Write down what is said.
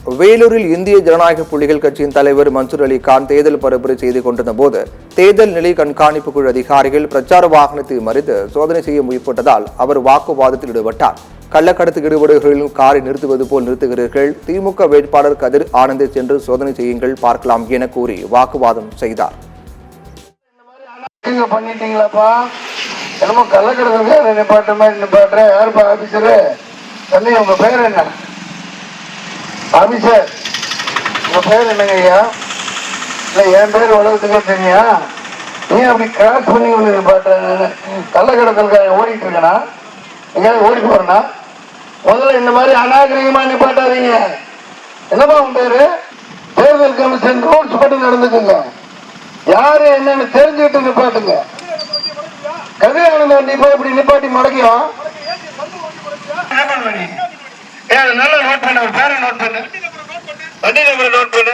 வேலூரில் இந்திய ஜனநாயக புலிகள் கட்சியின் தலைவர் மன்சூர் அலி கான் தேர்தல் பரப்புரை செய்து கொண்டிருந்த போது தேர்தல் நிலை கண்காணிப்பு குழு அதிகாரிகள் பிரச்சார வாகனத்தை மறித்து சோதனை செய்ய முயற்பட்டதால் அவர் வாக்குவாதத்தில் ஈடுபட்டார். கள்ளக்கடத்து ஈடுபடுகளின் காரை நிறுத்துவது போல் நிறுத்துகிறீர்கள், திமுக வேட்பாளர் கதிர் ஆனந்தை சென்று சோதனை செய்யுங்கள் பார்க்கலாம் என கூறி வாக்குவாதம் செய்தார். ஆபீசர், உங்க பேர் என்னங்க ஐயா? இல்ல என் பேர் உலகத்துக்கே தெரியா? நீ அப்படி கிராஸ் பண்ணி கள்ளக்கடத்தல் ஓடிட்டு இருக்கனா? எங்கேயாவது ஓடிட்டு போறனா? முதல்ல இந்த மாதிரி அநாகரிகமா நிப்பாட்டாதீங்க. என்னப்பா உன் பேரு? தேர்தல் கமிஷன் ரூல்ஸ் படி நடந்துக்குங்க. யாரு என்னன்னு தெரிஞ்சுட்டு நிப்பாட்டுங்க. கதிரானந்த இப்ப இப்படி நிப்பாட்டி முடக்கியும் நல்லா நோட் பண்ண, பேரை நோட் பண்ணு, வண்டி நம்பரை நோட் பண்ணு.